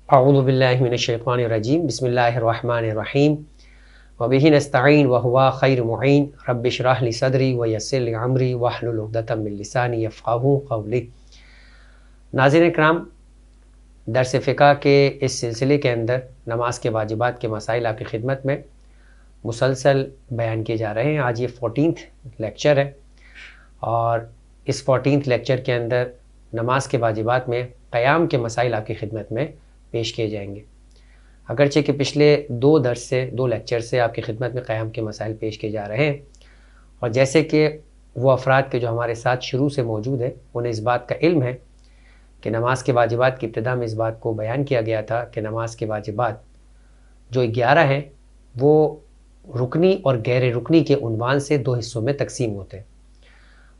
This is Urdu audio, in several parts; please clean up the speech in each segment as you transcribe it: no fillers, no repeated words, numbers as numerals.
اعوذ باللہ من الشیطان الرجیم بسم اللہ الرحمن الرحیم وبہ نستعین وہو خیر معین رب اشرح لی صدری ویسر لی امری واحلل عقدۃ من لسانی یفقہوا قولی۔ ناظرین کرام، درس فقہ کے اس سلسلے کے اندر نماز کے واجبات کے مسائل آپ کی خدمت میں مسلسل بیان کیے جا رہے ہیں۔ آج یہ 14th لیکچر ہے اور اس 14th لیکچر کے اندر نماز کے واجبات میں قیام کے مسائل آپ کی خدمت میں پیش کیے جائیں گے۔ اگرچہ کہ پچھلے دو لیکچر سے آپ کی خدمت میں قیام کے مسائل پیش کیے جا رہے ہیں، اور جیسے کہ وہ افراد کے جو ہمارے ساتھ شروع سے موجود ہیں انہیں اس بات کا علم ہے کہ نماز کے واجبات کی ابتدا میں اس بات کو بیان کیا گیا تھا کہ نماز کے واجبات جو 11 ہیں وہ رکنی اور غیر رکنی کے عنوان سے 2 حصوں میں تقسیم ہوتے ہیں۔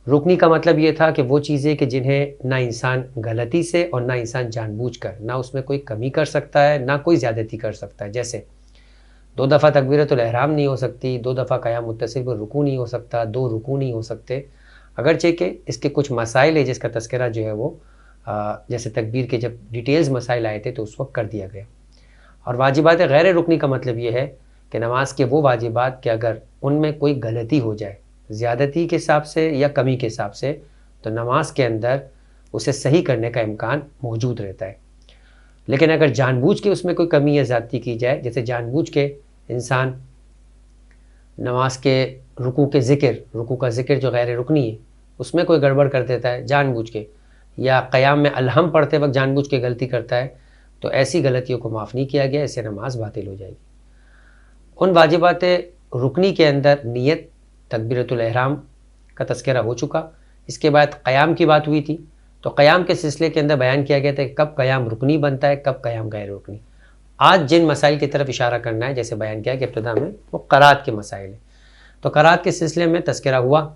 رکنی کا مطلب یہ تھا کہ وہ چیزیں کہ جنہیں نہ انسان غلطی سے اور نہ انسان جان بوجھ کر، نہ اس میں کوئی کمی کر سکتا ہے نہ کوئی زیادتی کر سکتا ہے، جیسے 2 دفعہ تکبیرۃ الاحرام نہیں ہو سکتی، 2 دفعہ قیام متصل پر رکوع نہیں ہو سکتا، 2 رکوع نہیں ہو سکتے، اگرچہ کہ اس کے کچھ مسائل ہیں جس کا تذکرہ جو ہے وہ جیسے تکبیر کے جب ڈیٹیلز مسائل آئے تھے تو اس وقت کر دیا گیا۔ اور واجبات غیر رکنی کا مطلب یہ ہے کہ نماز کے وہ واجبات کہ اگر ان میں کوئی غلطی ہو جائے زیادتی کے حساب سے یا کمی کے حساب سے تو نماز کے اندر اسے صحیح کرنے کا امکان موجود رہتا ہے۔ لیکن اگر جان بوجھ کے اس میں کوئی کمی یا زیادتی کی جائے، جیسے جان بوجھ کے انسان نماز کے رکوع کا ذکر جو غیر رکنی ہے اس میں کوئی گڑبڑ کر دیتا ہے جان بوجھ کے، یا قیام میں الحم پڑھتے وقت جان بوجھ کے غلطی کرتا ہے، تو ایسی غلطیوں کو معاف نہیں کیا گیا، اسے نماز باطل ہو جائے گی۔ ان واجبات رکنی کے اندر نیت، تکبیرۃ الاحرام کا تذکرہ ہو چکا، اس کے بعد قیام کی بات ہوئی تھی، تو قیام کے سلسلے کے اندر بیان کیا گیا تھا کہ کب قیام رکنی بنتا ہے، کب قیام غیر رکنی۔ آج جن مسائل کی طرف اشارہ کرنا ہے، جیسے بیان کیا کہ ابتدا میں وہ قرات کے مسائل ہیں، تو قرات کے سلسلے میں تذکرہ ہوا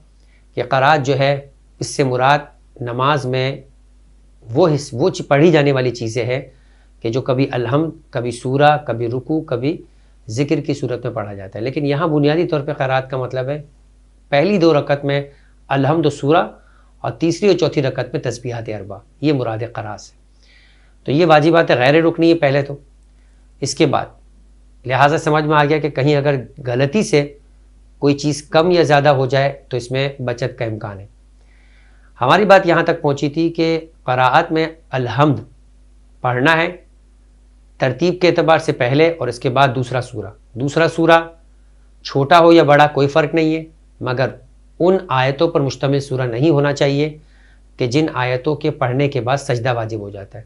کہ قرات جو ہے اس سے مراد نماز میں وہ پڑھی جانے والی چیزیں ہیں کہ جو کبھی الحمد، کبھی سورہ، کبھی رکوع، کبھی ذکر کی صورت میں پڑھا جاتا ہے۔ لیکن یہاں بنیادی طور پہ قرات کا مطلب ہے پہلی 2 رکعت میں الحمد و سورہ اور تیسری اور چوتھی رکعت میں تسبیحات 4، یہ مراد قرات سے۔ تو یہ واجبات غیر رکنی ہے پہلے تو، اس کے بعد لہٰذا سمجھ میں آ گیا کہ کہیں اگر غلطی سے کوئی چیز کم یا زیادہ ہو جائے تو اس میں بچت کا امکان ہے۔ ہماری بات یہاں تک پہنچی تھی کہ قراءت میں الحمد پڑھنا ہے ترتیب کے اعتبار سے پہلے اور اس کے بعد دوسرا سورہ چھوٹا ہو یا بڑا کوئی فرق نہیں ہے، مگر ان آیتوں پر مشتمل سورہ نہیں ہونا چاہیے کہ جن آیتوں کے پڑھنے کے بعد سجدہ واجب ہو جاتا ہے،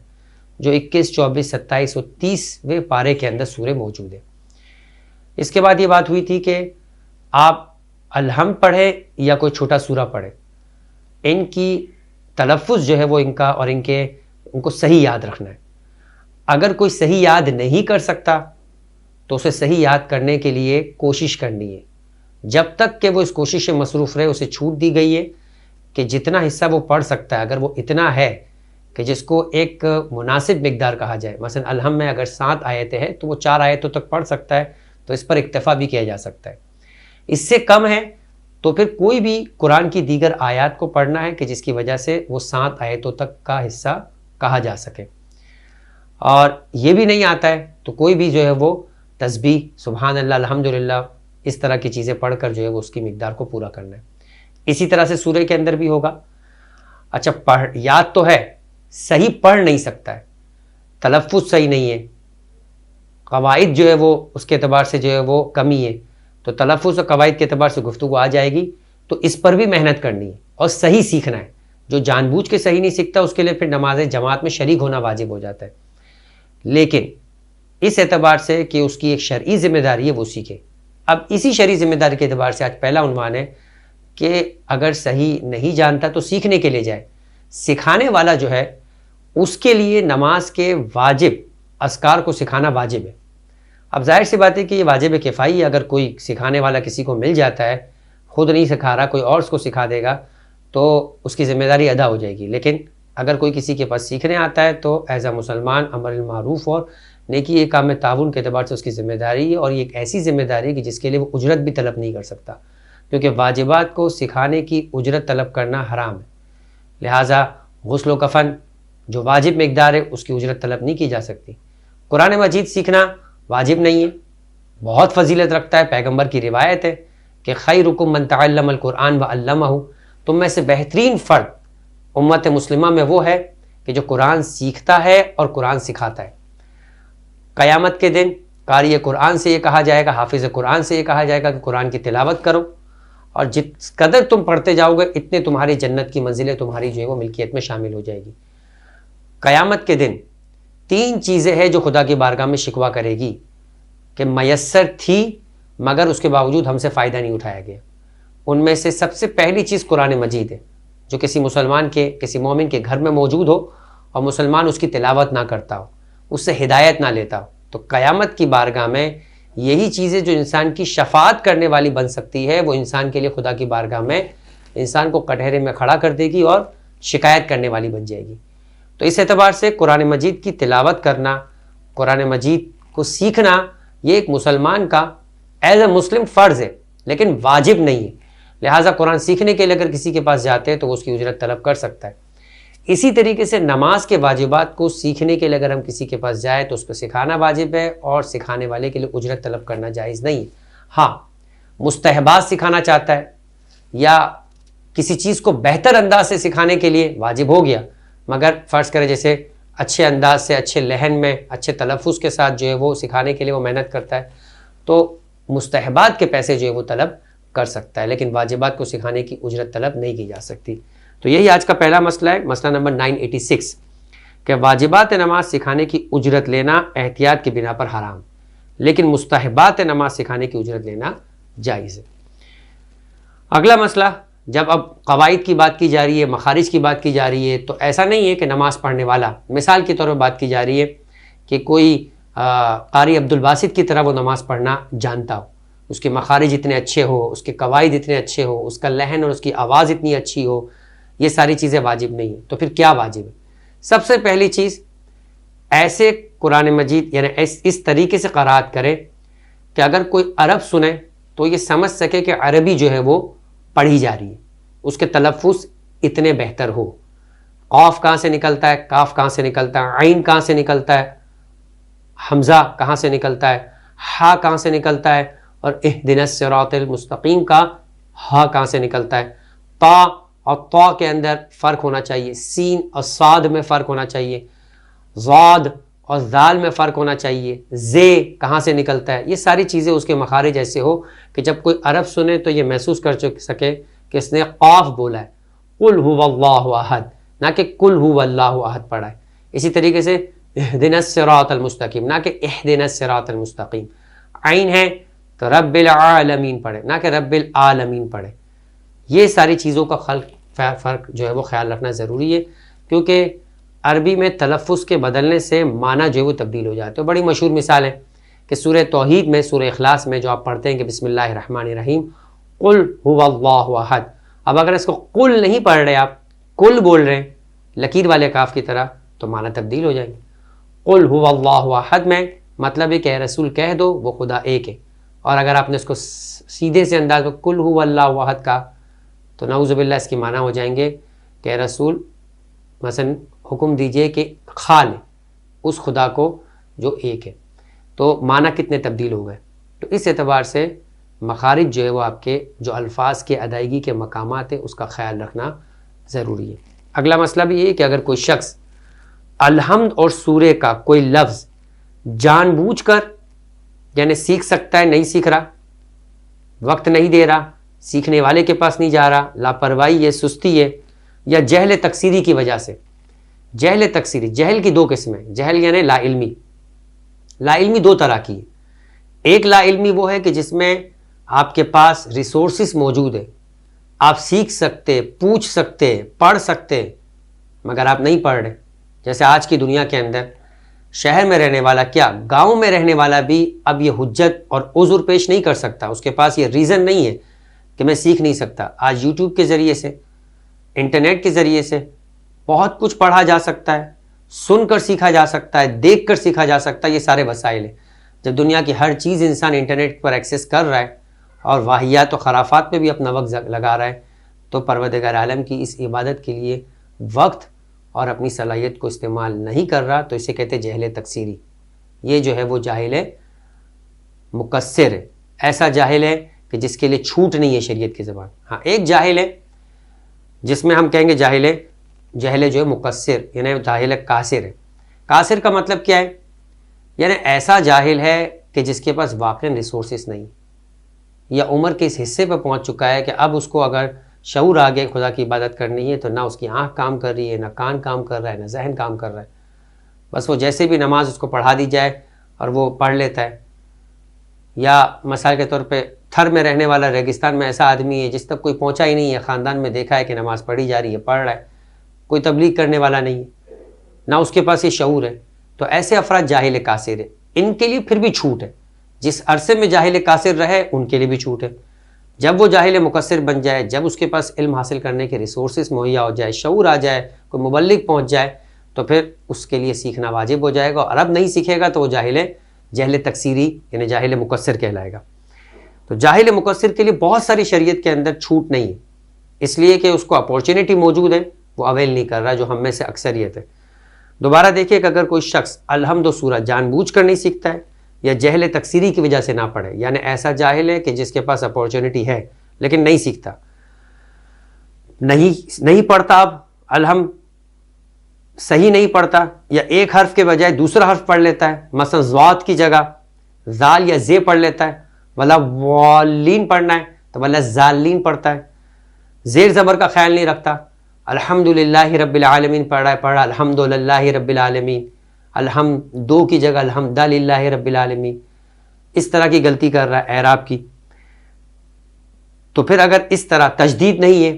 جو 21، 24، 27 اور 30ویں پارے کے اندر سورے موجود ہیں۔ اس کے بعد یہ بات ہوئی تھی کہ آپ الحمد پڑھیں یا کوئی چھوٹا سورہ پڑھیں، ان کی تلفظ جو ہے وہ ان کو صحیح یاد رکھنا ہے۔ اگر کوئی صحیح یاد نہیں کر سکتا تو اسے صحیح یاد کرنے کے لیے کوشش کرنی ہے، جب تک کہ وہ اس کوشش سے مصروف رہے اسے چھوٹ دی گئی ہے کہ جتنا حصہ وہ پڑھ سکتا ہے، اگر وہ اتنا ہے کہ جس کو ایک مناسب مقدار کہا جائے، مثلا الحمد میں اگر 7 آیتیں ہیں تو وہ 4 آیتوں تک پڑھ سکتا ہے، تو اس پر اکتفا بھی کیا جا سکتا ہے۔ اس سے کم ہے تو پھر کوئی بھی قرآن کی دیگر آیات کو پڑھنا ہے کہ جس کی وجہ سے وہ 7 آیتوں تک کا حصہ کہا جا سکے، اور یہ بھی نہیں آتا ہے تو کوئی بھی جو ہے وہ تسبیح، سبحان اللہ، الحمدللہ، اس طرح کی چیزیں پڑھ کر جو ہے وہ اس کی مقدار کو پورا کرنا ہے۔ اسی طرح سے سورہ کے اندر بھی ہوگا۔ اچھا، یاد تو ہے، صحیح پڑھ نہیں سکتا ہے، تلفظ صحیح نہیں ہے، قواعد جو ہے وہ اس کے اعتبار سے جو ہے وہ کمی ہے، تو تلفظ اور قواعد کے اعتبار سے گفتگو آ جائے گی، تو اس پر بھی محنت کرنی ہے اور صحیح سیکھنا ہے۔ جو جان بوجھ کے صحیح نہیں سیکھتا اس کے لیے پھر نماز جماعت میں شریک ہونا واجب ہو جاتا ہے، لیکن اس اعتبار سے کہ اس کی ایک شرعی ذمہ داری ہے وہ سیکھے۔ اب اسی شرعی ذمہ داری کے اعتبار سے آج پہلا عنوان ہے کہ اگر صحیح نہیں جانتا تو سیکھنے کے لیے جائے۔ سکھانے والا جو ہے اس کے لیے نماز کے واجب اذکار کو سکھانا واجب ہے۔ اب ظاہر سی بات ہے کہ یہ واجب کفائی ہے، اگر کوئی سکھانے والا کسی کو مل جاتا ہے، خود نہیں سکھا رہا، کوئی اور اس کو سکھا دے گا تو اس کی ذمہ داری ادا ہو جائے گی۔ لیکن اگر کوئی کسی کے پاس سیکھنے آتا ہے تو ایز اے مسلمان امر بالمعروف اور نیکی ایک کام میں تعاون کے اعتبار سے اس کی ذمہ داری ہے، اور یہ ایک ایسی ذمہ داری ہے کہ جس کے لیے وہ اجرت بھی طلب نہیں کر سکتا، کیونکہ واجبات کو سکھانے کی اجرت طلب کرنا حرام ہے۔ لہٰذا غسل و کفن جو واجب مقدار ہے اس کی اجرت طلب نہیں کی جا سکتی، قرآن مجید سیکھنا واجب نہیں ہے، بہت فضیلت رکھتا ہے، پیغمبر کی روایت ہے کہ خیرکم من تعلم القرآن وعلمہ، تم میں سے بہترین فرد امت مسلمہ میں وہ ہے کہ جو قرآن سیکھتا ہے اور قرآن سکھاتا ہے۔ قیامت کے دن قاری قرآن سے یہ کہا جائے گا، حافظ قرآن سے یہ کہا جائے گا کہ قرآن کی تلاوت کرو، اور جس قدر تم پڑھتے جاؤ گے اتنے تمہاری جنت کی منزلیں تمہاری جو ہے وہ ملکیت میں شامل ہو جائے گی۔ قیامت کے دن 3 چیزیں ہیں جو خدا کی بارگاہ میں شکوہ کرے گی کہ میسر تھی مگر اس کے باوجود ہم سے فائدہ نہیں اٹھایا گیا۔ ان میں سے سب سے پہلی چیز قرآن مجید ہے، جو کسی مسلمان کے، کسی مومن کے گھر میں موجود ہو اور مسلمان اس کی تلاوت نہ کرتا ہو، اس سے ہدایت نہ لیتا ہو، تو قیامت کی بارگاہ میں یہی چیزیں جو انسان کی شفاعت کرنے والی بن سکتی ہے، وہ انسان کے لیے خدا کی بارگاہ میں انسان کو کٹہرے میں کھڑا کر دے گی اور شکایت کرنے والی بن جائے گی۔ تو اس اعتبار سے قرآن مجید کی تلاوت کرنا، قرآن مجید کو سیکھنا، یہ ایک مسلمان کا ایز اے مسلم فرض ہے لیکن واجب نہیں ہے۔ لہٰذا قرآن سیکھنے کے لیے اگر کسی کے پاس جاتے ہیں تو وہ اس کی اجرت طلب کر سکتا ہے۔ اسی طریقے سے نماز کے واجبات کو سیکھنے کے لیے اگر ہم کسی کے پاس جائیں تو اس کو سکھانا واجب ہے، اور سکھانے والے کے لیے اجرت طلب کرنا جائز نہیں ہے۔ ہاں، مستحبات سکھانا چاہتا ہے یا کسی چیز کو بہتر انداز سے سکھانے کے لیے واجب ہو گیا، مگر فرض کرے جیسے اچھے انداز سے، اچھے لہن میں، اچھے تلفظ کے ساتھ جو ہے وہ سکھانے کے لیے وہ محنت کرتا ہے تو مستحبات کے پیسے جو ہے وہ طلب کر سکتا ہے، لیکن واجبات کو سکھانے کی اجرت طلب نہیں کی جا سکتی۔ تو یہی آج کا پہلا مسئلہ ہے، مسئلہ نمبر 986 کہ واجبات نماز سکھانے کی اجرت لینا احتیاط کی بنا پر حرام، لیکن مستحبات نماز سکھانے کی اجرت لینا جائز ہے۔ اگلا مسئلہ، جب اب قواعد کی بات کی جا رہی ہے، مخارج کی بات کی جا رہی ہے، تو ایسا نہیں ہے کہ نماز پڑھنے والا، مثال کے طور پر بات کی جا رہی ہے کہ کوئی قاری عبدالباسط کی طرح وہ نماز پڑھنا جانتا ہو، اس کے مخارج اتنے اچھے ہو، اس کے قواعد اتنے اچھے ہو، اس کا لہن اور اس کی آواز اتنی اچھی ہو، یہ ساری چیزیں واجب نہیں ہیں۔ تو پھر کیا واجب ہے؟ سب سے پہلی چیز، ایسے قرآن مجید یعنی اس طریقے سے قرأت کرے کہ اگر کوئی عرب سنے تو یہ سمجھ سکے کہ عربی جو ہے وہ پڑھی جا رہی ہے، اس کے تلفظ اتنے بہتر ہو، قاف کہاں سے نکلتا ہے، کاف کہاں سے نکلتا ہے، عین کہاں سے نکلتا ہے، حمزہ کہاں سے نکلتا ہے، ہا کہاں سے نکلتا ہے، اور اہدنا الصراط المستقیم کا ہا کہاں سے نکلتا ہے، تا اور طا کے اندر فرق ہونا چاہیے، سین اور صاد میں فرق ہونا چاہیے، ضاد اور ذال میں فرق ہونا چاہیے، زے کہاں سے نکلتا ہے، یہ ساری چیزیں اس کے مخارج ایسے ہو کہ جب کوئی عرب سنے تو یہ محسوس کر سکے کہ اس نے قاف بولا ہے، قل هو اللہ احد، نہ کہ قل هو اللہ احد پڑھا ہے۔ اسی طریقے سے اہدنا الصراط المستقیم، نہ کہ اہدنا الصراط المستقیم۔ عین ہے تو رب العالمین پڑھے، نہ کہ رب العالمین پڑھے۔ یہ ساری چیزوں کا فرق جو ہے وہ خیال رکھنا ضروری ہے، کیونکہ عربی میں تلفظ کے بدلنے سے معنی جو ہے وہ تبدیل ہو جاتے ہیں۔ بڑی مشہور مثال ہے کہ سورہ توحید میں، سورہ اخلاص میں جو آپ پڑھتے ہیں کہ بسم اللہ الرحمن الرحیم قل هو اللہ احد، اب اگر اس کو قل نہیں پڑھ رہے، آپ قل بول رہے ہیں لکیر والے کاف کی طرح، تو معنی تبدیل ہو جائیں گے۔ قل هو اللہ احد میں مطلب ہے کہ اے رسول کہہ دو وہ خدا ایک ہے، اور اگر آپ نے اس کو سیدھے سے انداز میں قل هو اللہ احد کا تو نعوذ باللہ اس کی معنی ہو جائیں گے کہ اے رسول مثلا حکم دیجئے کہ کھا لیں اس خدا کو جو ایک ہے، تو معنی کتنے تبدیل ہو گئے۔ تو اس اعتبار سے مخارج جو ہے وہ آپ کے جو الفاظ کے ادائیگی کے مقامات ہیں اس کا خیال رکھنا ضروری ہے۔ اگلا مسئلہ بھی یہ ہے کہ اگر کوئی شخص الحمد اور سورہ کا کوئی لفظ جان بوجھ کر یعنی سیکھ سکتا ہے، نہیں سیکھ رہا، وقت نہیں دے رہا، سیکھنے والے کے پاس نہیں جا رہا، لاپرواہی ہے، سستی ہے، یا جہل تکثیری کی وجہ سے۔ جہل تکثیری، جہل کی 2 قسمیں، جہل یعنی لا علمی۔ لا علمی 2 طرح کی ہے۔ ایک لا علمی وہ ہے کہ جس میں آپ کے پاس ریسورسز موجود ہے، آپ سیکھ سکتے، پوچھ سکتے، پڑھ سکتے، مگر آپ نہیں پڑھ رہے۔ جیسے آج کی دنیا کے اندر شہر میں رہنے والا کیا، گاؤں میں رہنے والا بھی اب یہ حجت اور عذر پیش نہیں کر سکتا، اس کے پاس یہ ریزن نہیں ہے کہ میں سیکھ نہیں سکتا۔ آج یوٹیوب کے ذریعے سے، انٹرنیٹ کے ذریعے سے بہت کچھ پڑھا جا سکتا ہے، سن کر سیکھا جا سکتا ہے، دیکھ کر سیکھا جا سکتا ہے، یہ سارے وسائل ہیں۔ جب دنیا کی ہر چیز انسان انٹرنیٹ پر ایکسیس کر رہا ہے اور واہیات و خرافات پہ بھی اپنا وقت لگا رہا ہے، تو پروردگار عالم کی اس عبادت کے لیے وقت اور اپنی صلاحیت کو استعمال نہیں کر رہا، تو اسے کہتے ہیں جہل تکثیری۔ یہ جو ہے وہ جاہل مقصر ہے، ایسا جاہل ہے کہ جس کے لیے چھوٹ نہیں ہے شریعت کی زبان. ہاں ایک جاہل ہے جس میں ہم کہیں گے جاہل جو ہے مقصر، یعنی جاہل قاصر ہے. قاصر کا مطلب کیا ہے؟ یعنی ایسا جاہل ہے کہ جس کے پاس واقعی ریسورسز نہیں، یا عمر کے اس حصے پہ پہنچ چکا ہے کہ اب اس کو اگر شعور آ گیا خدا کی عبادت کرنی ہے تو نہ اس کی آنکھ کام کر رہی ہے، نہ کان کام کر رہا ہے، نہ ذہن کام کر رہا ہے. بس وہ جیسے بھی نماز اس کو پڑھا دی جائے اور وہ پڑھ لیتا ہے. یا مثال کے طور پہ تھر میں رہنے والا ریگستان میں ایسا آدمی ہے جس تک کوئی پہنچا ہی نہیں ہے، خاندان میں دیکھا ہے کہ نماز پڑھی جا رہی ہے، پڑھ رہا ہے، کوئی تبلیغ کرنے والا نہیں ہے، نہ اس کے پاس یہ شعور ہے. تو ایسے افراد جاہل قاصر ہے. ان کے لیے پھر بھی چھوٹ ہے، جس عرصے میں جاہل قاصر رہے ان کے لیے بھی چھوٹ ہے. جب وہ جاہل مقصر بن جائے، جب اس کے پاس علم حاصل کرنے کے ریسورسز مہیا ہو جائے، شعور آ جائے، کوئی مبلغ پہنچ جائے، تو پھر اس کے لیے سیکھنا واجب ہو جائے گا. اور اب نہیں سیکھے گا تو وہ جہل تقصیری یعنی جاہل مقصر کہلائے گا. تو جاہل مقصر کے لیے بہت ساری شریعت کے اندر چھوٹ نہیں ہے، اس لیے کہ اس کو اپورچونٹی موجود ہے، وہ اویل نہیں کر رہا، جو ہم میں سے اکثریت ہے. دوبارہ دیکھیے کہ اگر کوئی شخص الحمد و سورہ جان بوجھ کر نہیں سیکھتا ہے یا جہل تقصیری کی وجہ سے نہ پڑھے، یعنی ایسا جاہل ہے کہ جس کے پاس اپورچونٹی ہے لیکن نہیں سیکھتا، نہیں پڑھتا، اب الحمد صحیح نہیں پڑھتا، یا ایک حرف کے بجائے دوسرا حرف پڑھ لیتا ہے، مثلا ضاد کی جگہ زال یا زے پڑھ لیتا ہے، ولا والین پڑھنا ہے تو ولا زالین پڑھتا ہے، زیر زبر کا خیال نہیں رکھتا، الحمدللہ رب العالمین پڑھ رہا ہے الحمدللہ رب العالمین، الحمد دو کی جگہ الحمدللہ رب العالمین، اس طرح کی غلطی کر رہا ہے اعراب کی. تو پھر اگر اس طرح تجدید نہیں ہے،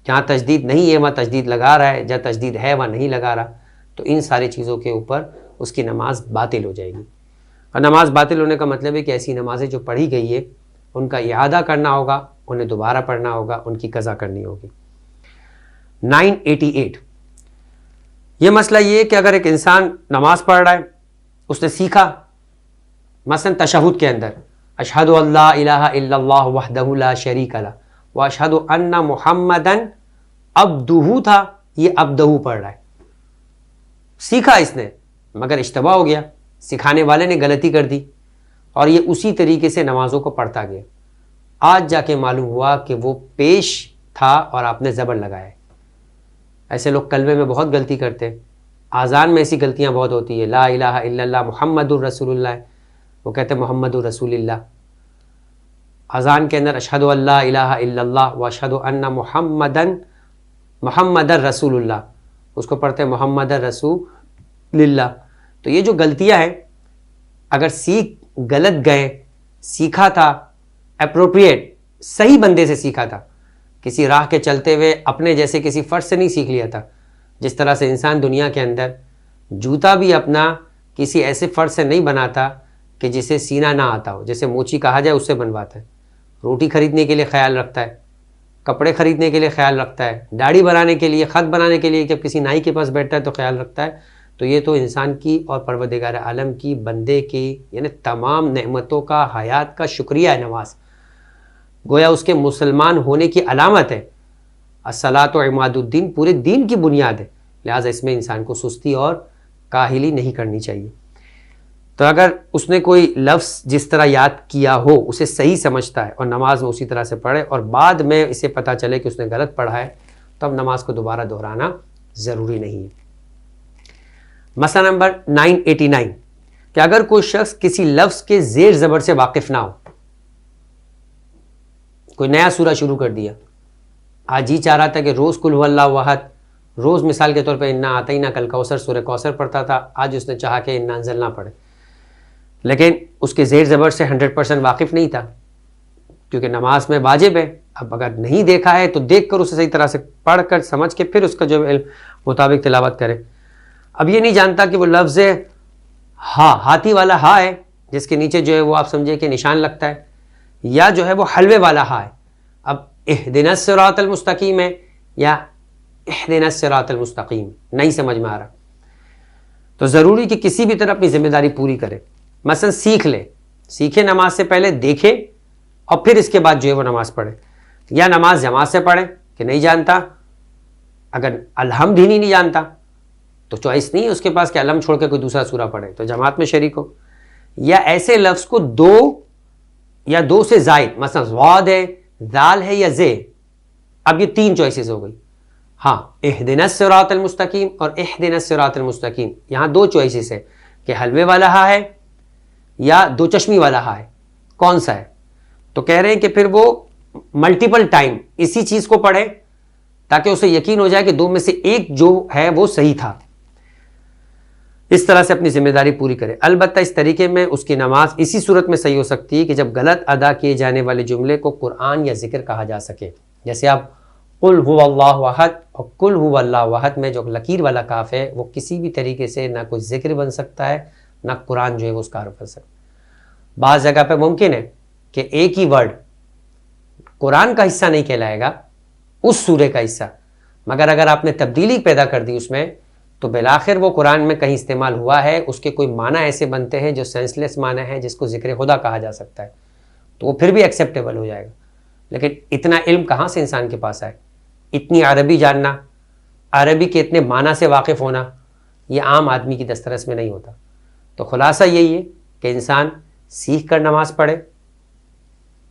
جہاں تجدید نہیں ہے وہاں تجدید لگا رہا ہے، جہاں تجدید ہے وہاں نہیں لگا رہا، تو ان ساری چیزوں کے اوپر اس کی نماز باطل ہو جائے گی. اور نماز باطل ہونے کا مطلب ہے کہ ایسی نمازیں جو پڑھی گئی ہے ان کا اعادہ کرنا ہوگا، انہیں دوبارہ پڑھنا ہوگا، ان کی قضا کرنی ہوگی. 988 یہ مسئلہ یہ ہے کہ اگر ایک انسان نماز پڑھ رہا ہے، اس نے سیکھا مثلا تشہد کے اندر اشہد اللہ الہ الا اللہ وحدہ لا شریک لہ واشہد ان محمدن عبدہ تھا، یہ عبدہ پڑھ رہا ہے، سیکھا اس نے مگر اشتباہ ہو گیا، سکھانے والے نے غلطی کر دی اور یہ اسی طریقے سے نمازوں کو پڑھتا گیا. آج جا کے معلوم ہوا کہ وہ پیش تھا اور آپ نے زبر لگایا. ایسے لوگ کلمے میں بہت غلطی کرتے ہیں، آذان میں ایسی غلطیاں بہت ہوتی ہے، لا الہ الا اللہ محمد الرسول اللہ، وہ کہتے ہیں محمد الرسول اللہ. اذان کے اندر اشہد اللہ الہ الا اللہ واشہد ان محمد الرسول اللہ، اس کو پڑھتے ہیں محمد الرسول اللہ. تو یہ جو غلطیاں ہیں، اگر سیکھ غلط گئے، سیکھا تھا اپروپریٹ صحیح بندے سے سیکھا تھا، کسی راہ کے چلتے ہوئے اپنے جیسے کسی فرد سے نہیں سیکھ لیا تھا. جس طرح سے انسان دنیا کے اندر جوتا بھی اپنا کسی ایسے فرد سے نہیں بناتا کہ جسے سینا نہ آتا ہو، جیسے موچی کہا جائے اس سے بنواتا ہے. روٹی خریدنے کے لیے خیال رکھتا ہے، کپڑے خریدنے کے لیے خیال رکھتا ہے، داڑھی بنانے کے لیے، خط بنانے کے لیے جب کسی نائی کے پاس بیٹھتا ہے تو خیال رکھتا ہے. تو یہ تو انسان کی اور پروردگار عالم کی بندے کی یعنی تمام نعمتوں کا، حیات کا شکریہ ہے نماز، گویا اس کے مسلمان ہونے کی علامت ہے. الصلاۃ عماد الدین، پورے دین کی بنیاد ہے، لہٰذا اس میں انسان کو سستی اور کاہلی نہیں کرنی چاہیے. تو اگر اس نے کوئی لفظ جس طرح یاد کیا ہو اسے صحیح سمجھتا ہے اور نماز میں اسی طرح سے پڑھے اور بعد میں اسے پتہ چلے کہ اس نے غلط پڑھا ہے، تب نماز کو دوبارہ دہرانا ضروری نہیں ہے. مسئلہ نمبر 989 کہ اگر کوئی شخص کسی لفظ کے زیر زبر سے واقف نہ ہو، کوئی نیا سورہ شروع کر دیا، آج ہی چاہ رہا تھا کہ روز قل هو اللہ احد، روز مثال کے طور پہ انا اعطیناک الکوثر سورہ کوثر پڑھتا تھا، آج اس نے چاہا کہ انا انزلنا پڑھے، لیکن اس کے زیر زبر سے 100% واقف نہیں تھا، کیونکہ نماز میں واجب ہے. اب اگر نہیں دیکھا ہے تو دیکھ کر اسے صحیح طرح سے پڑھ کر سمجھ کے پھر اس کا جو علم مطابق تلاوت کرے. اب یہ نہیں جانتا کہ وہ لفظ ہا، ہاتھی والا ہا ہے جس کے نیچے جو ہے وہ آپ سمجھے کہ نشان لگتا ہے، یا جو ہے وہ حلوے والا ہا ہے. اب اہدنا الصراط المستقیم ہے یا اہدنا الصراط المستقیم نہیں سمجھ میں آ رہا، تو ضروری کہ کسی بھی طرح اپنی ذمہ داری پوری کرے. مثلا سیکھ لے، سیکھے نماز سے پہلے دیکھے اور پھر اس کے بعد جو ہے وہ نماز پڑھے، یا نماز جماعت سے پڑھے کہ نہیں جانتا، اگر الحمد ہی نہیں جانتا تو چوائس نہیں ہے اس کے پاس کہ علم چھوڑ کے کوئی دوسرا سورہ پڑھے تو جماعت میں شریک ہو، یا ایسے لفظ کو دو یا دو سے زائد، مثلا ضاد ہے، ذال ہے یا زے، اب یہ تین چوائسز ہو گئی. ہاں اہدنا الصراط المستقیم اور اہدنا الصراط المستقیم، یہاں دو چوائسز ہے کہ حلوے والا ہا ہے یا دو چشمی والا ہا ہے، کون سا ہے؟ تو کہہ رہے ہیں کہ پھر وہ ملٹیپل ٹائم اسی چیز کو پڑھے تاکہ اسے یقین ہو جائے کہ دو میں سے ایک جو ہے وہ صحیح تھا. اس طرح سے اپنی ذمہ داری پوری کرے. البتہ اس طریقے میں اس کی نماز اسی صورت میں صحیح ہو سکتی ہے کہ جب غلط ادا کیے جانے والے جملے کو قرآن یا ذکر کہا جا سکے. جیسے آپ قل هو اللہ احد اور قل هو اللہ احد میں جو لکیر والا کاف ہے وہ کسی بھی طریقے سے نہ کوئی ذکر بن سکتا ہے نہ قرآن جو ہے وہ اس کا حرف بن سکتا ہے. بعض جگہ پہ ممکن ہے کہ ایک ہی ورڈ قرآن کا حصہ نہیں کہلائے گا، اس سورے کا حصہ، مگر اگر آپ نے تبدیلی پیدا کر دی اس میں تو بالآخر وہ قرآن میں کہیں استعمال ہوا ہے، اس کے کوئی معنی ایسے بنتے ہیں جو سینس لیس معنی ہے جس کو ذکر خدا کہا جا سکتا ہے، تو وہ پھر بھی ایکسیپٹیبل ہو جائے گا. لیکن اتنا علم کہاں سے انسان کے پاس آئے، اتنی عربی جاننا، عربی کے اتنے معنی سے واقف ہونا، یہ عام آدمی کی دسترس میں نہیں ہوتا. تو خلاصہ یہی ہے کہ انسان سیکھ کر نماز پڑھے،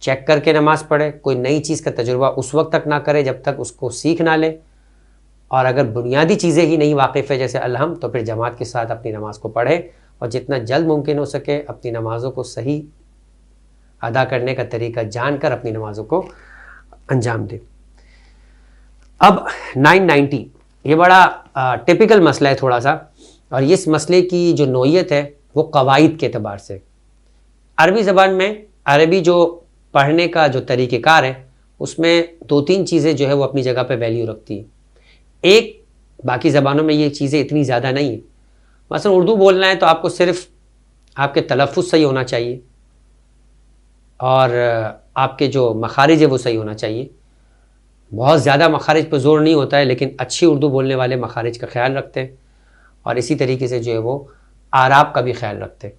چیک کر کے نماز پڑھے، کوئی نئی چیز کا تجربہ اس وقت تک نہ کرے جب تک اس کو سیکھ نہ لے، اور اگر بنیادی چیزیں ہی نہیں واقف ہے جیسے الحمد تو پھر جماعت کے ساتھ اپنی نماز کو پڑھے اور جتنا جلد ممکن ہو سکے اپنی نمازوں کو صحیح ادا کرنے کا طریقہ جان کر اپنی نمازوں کو انجام دے. اب 990 یہ بڑا ٹپیکل مسئلہ ہے تھوڑا سا، اور اس مسئلے کی جو نوعیت ہے وہ قواعد کے اعتبار سے. عربی زبان میں عربی جو پڑھنے کا جو طریقہ کار ہے اس میں دو تین چیزیں جو ہے وہ اپنی جگہ پہ ویلیو رکھتی ہیں. ایک، باقی زبانوں میں یہ چیزیں اتنی زیادہ نہیں ہیں. مثلا اردو بولنا ہے تو آپ کو صرف آپ کے تلفظ صحیح ہونا چاہیے اور آپ کے جو مخارج ہے وہ صحیح ہونا چاہیے. بہت زیادہ مخارج پہ زور نہیں ہوتا ہے لیکن اچھی اردو بولنے والے مخارج کا خیال رکھتے ہیں، اور اسی طریقے سے جو ہے وہ اعراب کا بھی خیال رکھتے ہیں.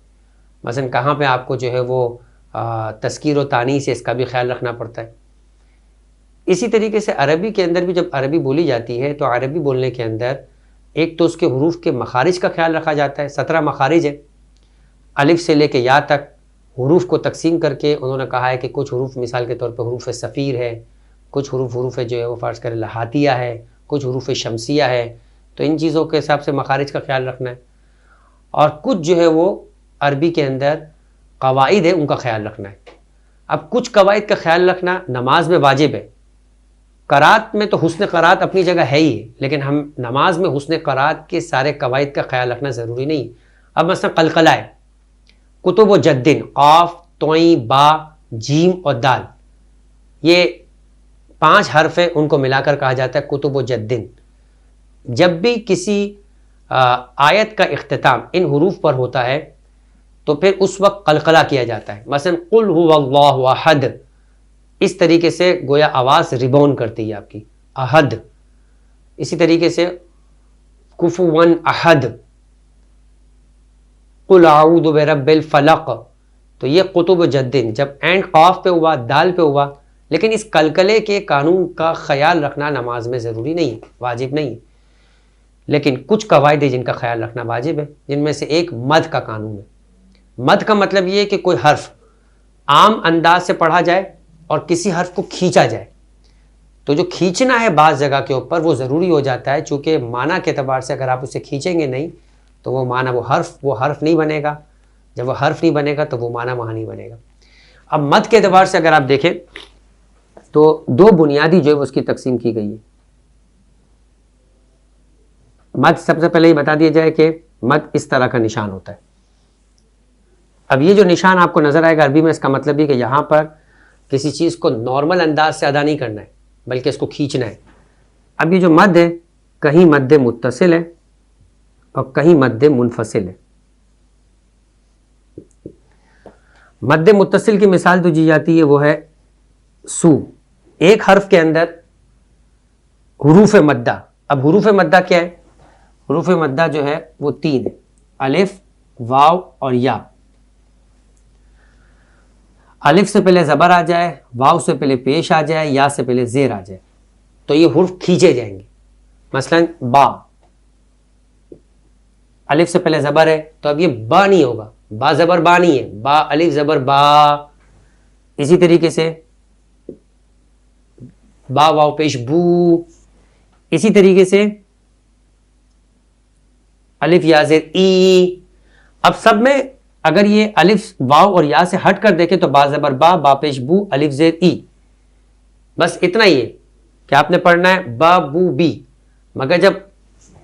مثلا کہاں پہ آپ کو جو ہے وہ تذکیر و تانیث ہے اس کا بھی خیال رکھنا پڑتا ہے. اسی طریقے سے عربی کے اندر بھی جب عربی بولی جاتی ہے تو عربی بولنے کے اندر ایک تو اس کے حروف کے مخارج کا خیال رکھا جاتا ہے. 17 مخارج ہے، الف سے لے کے یا تک. حروف کو تقسیم کر کے انہوں نے کہا ہے کہ کچھ حروف مثال کے طور پہ حروف صفیر ہے، کچھ حروف جو ہے وہ فرض کرے لہاتیہ ہے، کچھ حروف شمسیہ ہے. تو ان چیزوں کے حساب سے مخارج کا خیال رکھنا ہے. اور کچھ جو ہے وہ عربی کے اندر قواعد ہے ان کا خیال رکھنا ہے. اب کچھ قواعد کا خیال رکھنا نماز میں واجب ہے. قرات میں تو حسن قرات اپنی جگہ ہے ہی، لیکن ہم نماز میں حسن قرات کے سارے قواعد کا خیال رکھنا ضروری نہیں. اب مثلا قلقلہ ہے، کتب و جدن، قاف، توئیں، با، جیم اور دال، یہ 5 حرف ہیں، ان کو ملا کر کہا جاتا ہے کتب و جدن. جب بھی کسی آیت کا اختتام ان حروف پر ہوتا ہے تو پھر اس وقت قلقلہ کیا جاتا ہے. مثلا قل هو اللہ احد، اس طریقے سے گویا آواز ریبون کرتی ہے آپ کی، احد. اسی طریقے سے کفوا احد، قل اعوذ برب الفلق. تو یہ قطب جدن جب اینڈ قاف پہ ہوا، دال پہ ہوا. لیکن اس قلقلے کے قانون کا خیال رکھنا نماز میں ضروری نہیں، واجب نہیں. لیکن کچھ قواعد ہیں جن کا خیال رکھنا واجب ہے، جن میں سے ایک مد کا قانون ہے. مد کا مطلب یہ ہے کہ کوئی حرف عام انداز سے پڑھا جائے اور کسی حرف کو کھینچا جائے. تو جو کھینچنا ہے بعض جگہ کے اوپر وہ ضروری ہو جاتا ہے، چونکہ معنی کے اعتبار سے اگر آپ اسے کھینچیں گے نہیں تو وہ معنی وہ حرف نہیں بنے گا. جب وہ حرف نہیں بنے گا تو وہ معنی وہاں نہیں بنے گا. اب مد کے اعتبار سے اگر آپ دیکھیں تو دو بنیادی جو ہے اس کی تقسیم کی گئی ہے. مد سب سے پہلے یہ بتا دیا جائے کہ مد اس طرح کا نشان ہوتا ہے. اب یہ جو نشان آپ کو نظر آئے گا عربی میں، اس کا مطلب یہ کہ یہاں پر کسی چیز کو نارمل انداز سے ادا نہیں کرنا ہے بلکہ اس کو کھینچنا ہے. اب یہ جو مد ہے کہیں مد متصل ہے اور کہیں مد منفصل ہے. مد متصل کی مثال جو دی جاتی ہے وہ ہے سو. ایک حرف کے اندر حروف مدہ. اب حروف مدہ کیا ہے؟ حروف مدہ جو ہے وہ 3 ہے، الف، واو اور یا. الف سے پہلے زبر آ جائے، واو سے پہلے پیش آ جائے، یا سے پہلے زیر آ جائے تو یہ حرف کھینچے جائیں گے. مثلا با، الف سے پہلے زبر ہے تو اب یہ با نہیں ہوگا، با زبر با نہیں ہے، با الف زبر با. اسی طریقے سے با واو پیش بو. اسی طریقے سے الف یا زیر ای. اب سب میں اگر یہ الف واو اور یا سے ہٹ کر دیکھیں تو با زبر با، با پیش بو، الف زیر ای. بس اتنا ہی ہے کہ آپ نے پڑھنا ہے با بو بی. مگر جب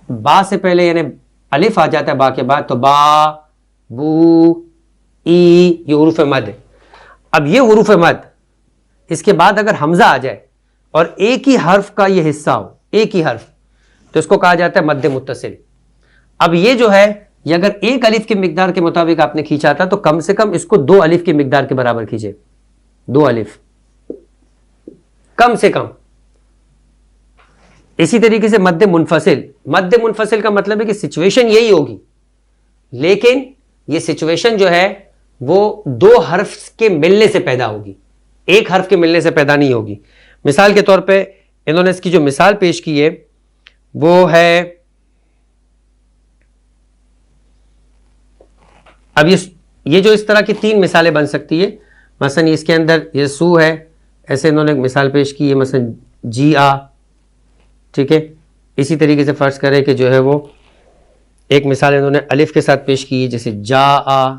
با سے پہلے یعنی الف آ جاتا ہے با کے بعد تو با بو ای، یہ حروف مد ہے. اب یہ حروف مد اس کے بعد اگر حمزہ آ جائے اور ایک ہی حرف کا یہ حصہ ہو، ایک ہی حرف، تو اس کو کہا جاتا ہے مد متصل. اب یہ جو ہے یہ اگر ایک الف کی مقدار کے مطابق آپ نے کھینچا تھا تو کم سے کم اس کو 2 الف کی مقدار کے برابر کھینچے، 2 الف کم سے کم. اسی طریقے سے مد منفصل. مد منفصل کا مطلب ہے کہ سچویشن یہی ہوگی لیکن یہ سچویشن جو ہے وہ 2 حرف کے ملنے سے پیدا ہوگی، ایک حرف کے ملنے سے پیدا نہیں ہوگی. مثال کے طور پہ انہوں نے اس کی جو مثال پیش کی ہے وہ ہے، اب یہ جو اس طرح کی 3 مثالیں بن سکتی ہے. مثلا اس کے اندر یہ سو ہے، ایسے انہوں نے ایک مثال پیش کی ہے مثلا جی آ، ٹھیک ہے. اسی طریقے سے فرض کریں کہ جو ہے وہ ایک مثال انہوں نے الف کے ساتھ پیش کی ہے جیسے جا آ.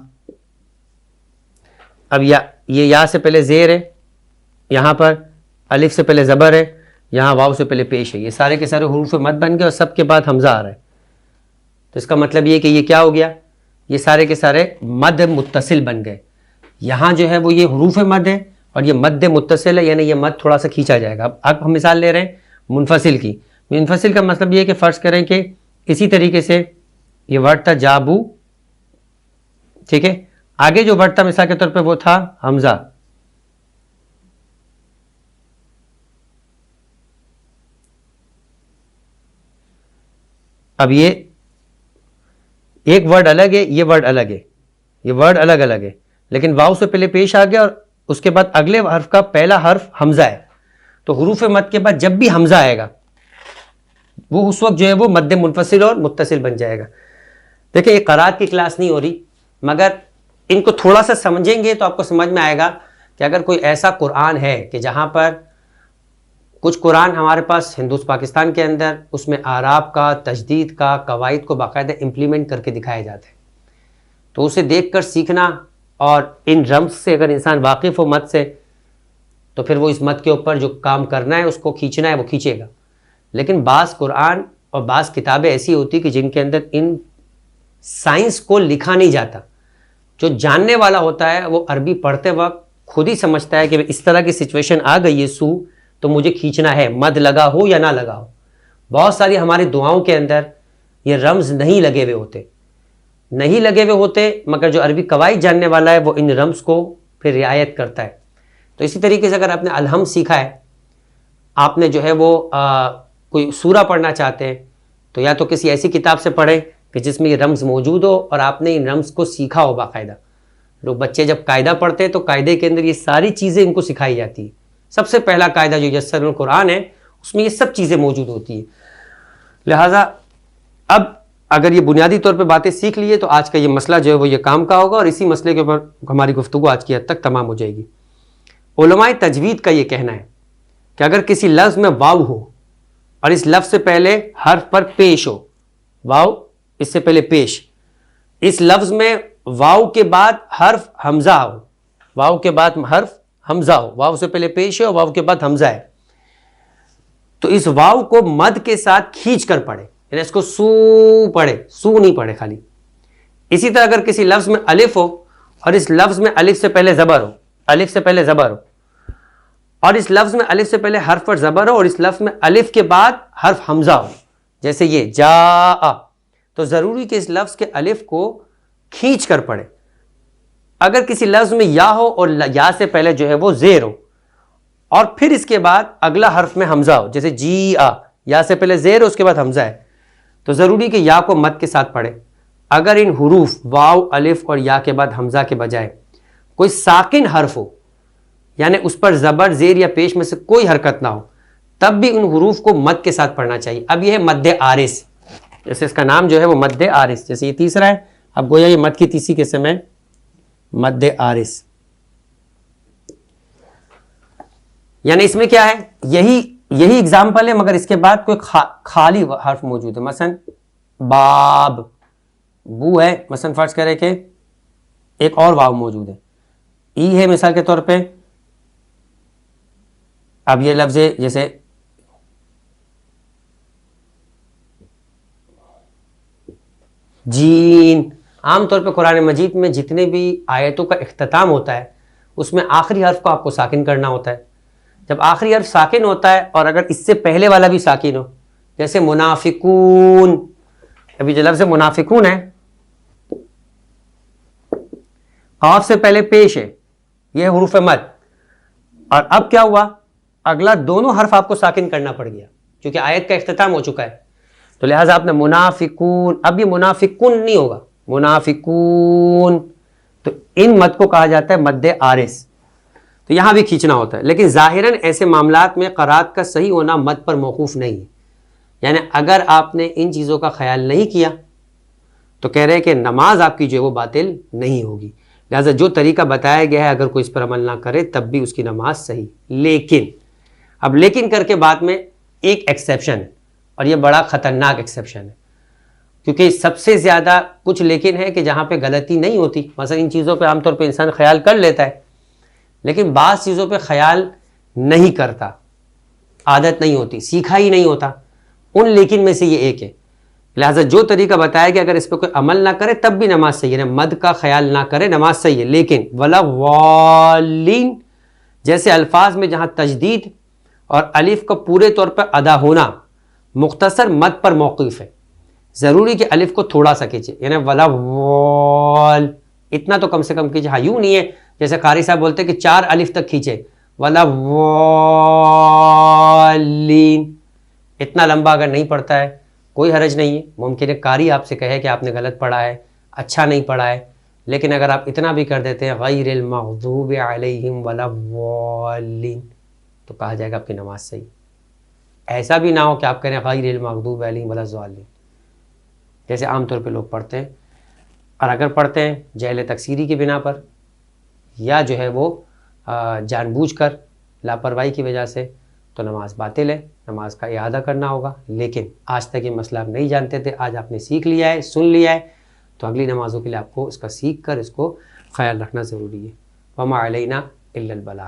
اب یہ یا سے پہلے زیر ہے، یہاں پر الف سے پہلے زبر ہے، یہاں واو سے پہلے پیش ہے. یہ سارے کے سارے حروف مد بن گئے اور سب کے بعد حمزہ آ رہا ہے. تو اس کا مطلب یہ کہ یہ کیا ہو گیا، یہ سارے کے سارے مد متصل بن گئے. یہاں جو ہے وہ یہ حروف مد ہے اور یہ مد متصل ہے، یعنی یہ مد تھوڑا سا کھینچا جائے گا. اب ہم مثال لے رہے ہیں منفصل کی. منفصل کا مطلب یہ ہے کہ فرض کریں کہ اسی طریقے سے یہ ورڈ تھا جابو، ٹھیک ہے، آگے جو ورڈ تھا مثال کے طور پہ وہ تھا حمزہ. اب یہ ایک ورڈ الگ ہے، یہ ورڈ الگ ہے، یہ ورڈ الگ الگ ہے، لیکن واو سے پہلے پیش آ گیا اور اس کے بعد اگلے حرف کا پہلا حرف حمزہ ہے. تو حروف مد کے بعد جب بھی حمزہ آئے گا وہ اس وقت جو ہے وہ مد منفصل اور متصل بن جائے گا. دیکھیں یہ قرات کی کلاس نہیں ہو رہی، مگر ان کو تھوڑا سا سمجھیں گے تو آپ کو سمجھ میں آئے گا کہ اگر کوئی ایسا قرآن ہے کہ جہاں پر کچھ قرآن ہمارے پاس پاکستان کے اندر اس میں اعراب کا، تجدید کا، قواعد کو باقاعدہ امپلیمنٹ کر کے دکھایا جاتا ہے، تو اسے دیکھ کر سیکھنا اور ان رمز سے اگر انسان واقف ہو مد سے تو پھر وہ اس مد کے اوپر جو کام کرنا ہے اس کو کھینچنا ہے وہ کھینچے گا. لیکن بعض قرآن اور بعض کتابیں ایسی ہوتی کہ جن کے اندر ان سائنس کو لکھا نہیں جاتا. جو جاننے والا ہوتا ہے وہ عربی پڑھتے وقت خود ہی سمجھتا ہے کہ اس طرح کی سچویشن آ گئی ہے سو تو مجھے کھینچنا ہے، مد لگا ہو یا نہ لگا ہو. بہت ساری ہماری دعاؤں کے اندر یہ رمز نہیں لگے ہوئے ہوتے مگر جو عربی قواعد جاننے والا ہے وہ ان رمز کو پھر رعایت کرتا ہے. تو اسی طریقے سے اگر آپ نے الحم سیکھا ہے، آپ نے جو ہے وہ کوئی سورہ پڑھنا چاہتے ہیں تو یا تو کسی ایسی کتاب سے پڑھیں کہ جس میں یہ رمز موجود ہو اور آپ نے ان رمز کو سیکھا ہو باقاعدہ. لوگ بچے جب قاعدہ پڑھتے ہیں تو قاعدے کے اندر یہ ساری چیزیں ان کو سکھائی جاتی ہیں. سب سے پہلا قاعدہ جو یسر القرآن ہے اس میں یہ سب چیزیں موجود ہوتی ہیں. لہٰذا اب اگر یہ بنیادی طور پہ باتیں سیکھ لیے تو آج کا یہ مسئلہ جو ہے وہ یہ کام کا ہوگا اور اسی مسئلے کے اوپر ہماری گفتگو آج کی حد تک تمام ہو جائے گی. علماء تجوید کا یہ کہنا ہے کہ اگر کسی لفظ میں واو ہو اور اس لفظ سے پہلے حرف پر پیش ہو، واو اس سے پہلے پیش، اس لفظ میں واو کے بعد حرف حمزہ ہو، واو کے بعد حرف حمزہ ہو، واو سے پہلے پیش ہے اور واو کے بعد حمزہ ہے، تو اس واو کو مد کے ساتھ کھینچ کر پڑھے، یعنی اس کو سو پڑھے، سو نہیں پڑھے خالی. اسی طرح اگر کسی لفظ میں الف ہو اور اس لفظ میں الف سے پہلے زبر ہو، الف سے پہلے زبر ہو، اور اس لفظ میں الف سے پہلے حرف پر زبر ہو اور اس لفظ میں الف کے بعد حرف حمزہ ہو، جیسے یہ جا، تو ضروری کہ اس لفظ کے الف کو کھینچ کر پڑھے. اگر کسی لفظ میں یا ہو اور یا سے پہلے جو ہے وہ زیر ہو اور پھر اس کے بعد اگلا حرف میں حمزہ ہو، جیسے جی آ، یا سے پہلے زیر ہو اس کے بعد حمزہ ہے، تو ضروری کہ یا کو مد کے ساتھ پڑھے. اگر ان حروف واو، الف اور یا کے بعد حمزہ کے بجائے کوئی ساکن حرف ہو، یعنی اس پر زبر، زیر یا پیش میں سے کوئی حرکت نہ ہو، تب بھی ان حروف کو مد کے ساتھ پڑھنا چاہیے. اب یہ ہے مد عارض. جیسے اس کا نام جو ہے وہ مد عارض، جیسے یہ تیسرا ہے، اب گویا یہ مد کی تیسری قسم ہے مد عارض. یعنی اس میں کیا ہے، یہی اگزامپل ہے مگر اس کے بعد کوئی خالی حرف موجود ہے. مثلا باب، بو ہے، مثلا فرض کرے کہ ایک اور واو موجود ہے، ای ہے مثال کے طور پہ. اب یہ لفظ جیسے جین، عام طور پہ قرآن مجید میں جتنے بھی آیتوں کا اختتام ہوتا ہے اس میں آخری حرف کو آپ کو ساکن کرنا ہوتا ہے. جب آخری حرف ساکن ہوتا ہے اور اگر اس سے پہلے والا بھی ساکن ہو، جیسے منافقون، ابھی جو لفظ منافقون ہے قاف سے پہلے پیش ہے، یہ حروف مد، اور اب کیا ہوا، اگلا دونوں حرف آپ کو ساکن کرنا پڑ گیا کیونکہ آیت کا اختتام ہو چکا ہے. تو لہٰذا آپ نے منافقون، اب یہ منافقون نہیں ہوگا، منافقون. تو ان مد کو کہا جاتا ہے مد عارض. تو یہاں بھی کھینچنا ہوتا ہے، لیکن ظاہراً ایسے معاملات میں قرات کا صحیح ہونا مد پر موقوف نہیں ہے. یعنی اگر آپ نے ان چیزوں کا خیال نہیں کیا تو کہہ رہے کہ نماز آپ کی جو ہے وہ باطل نہیں ہوگی. لہٰذا جو طریقہ بتایا گیا ہے اگر کوئی اس پر عمل نہ کرے تب بھی اس کی نماز صحیح. لیکن اب لیکن کر کے بعد میں ایک ایکسیپشن ہے، اور یہ بڑا خطرناک ایکسیپشن ہے، کیونکہ سب سے زیادہ کچھ لیکن ہے کہ جہاں پہ غلطی نہیں ہوتی. مثلا ان چیزوں پہ عام طور پہ انسان خیال کر لیتا ہے لیکن بعض چیزوں پہ خیال نہیں کرتا، عادت نہیں ہوتی، سیکھا ہی نہیں ہوتا. ان لیکن میں سے یہ ایک ہے. لہٰذا جو طریقہ بتایا کہ اگر اس پہ کوئی عمل نہ کرے تب بھی نماز صحیح ہے، مد کا خیال نہ کرے نماز صحیح ہے. لیکن ولا والین جیسے الفاظ میں جہاں تجدید اور الف کا پورے طور پر ادا ہونا مختصر مد پر موقوف ہے، ضروری کہ الف کو تھوڑا سا کھینچے، یعنی ولا وال اتنا تو کم سے کم کیجیے. ہاں یوں نہیں ہے جیسے قاری صاحب بولتے کہ 4 الف تک کھینچے، ولا والین، اتنا لمبا اگر نہیں پڑھتا ہے کوئی حرج نہیں ہے. ممکن ہے قاری آپ سے کہے کہ آپ نے غلط پڑھا ہے، اچھا نہیں پڑھا ہے، لیکن اگر آپ اتنا بھی کر دیتے ہیں غیر المغضوب علیہم ولا الضالین تو کہا جائے گا آپ کی نماز صحیح. ایسا بھی نہ ہو کہ آپ کہیں غیر المغضوب علیہم ولا الضالین جیسے عام طور پہ لوگ پڑھتے ہیں، اور اگر پڑھتے ہیں جہل تکثیری کی بنا پر یا جو ہے وہ جان بوجھ کر لاپرواہی کی وجہ سے تو نماز باطل ہے، نماز کا اعادہ کرنا ہوگا. لیکن آج تک یہ مسئلہ آپ نہیں جانتے تھے، آج آپ نے سیکھ لیا ہے، سن لیا ہے، تو اگلی نمازوں کے لیے آپ کو اس کا سیکھ کر اس کو خیال رکھنا ضروری ہے. وما علینا الا البلاغ.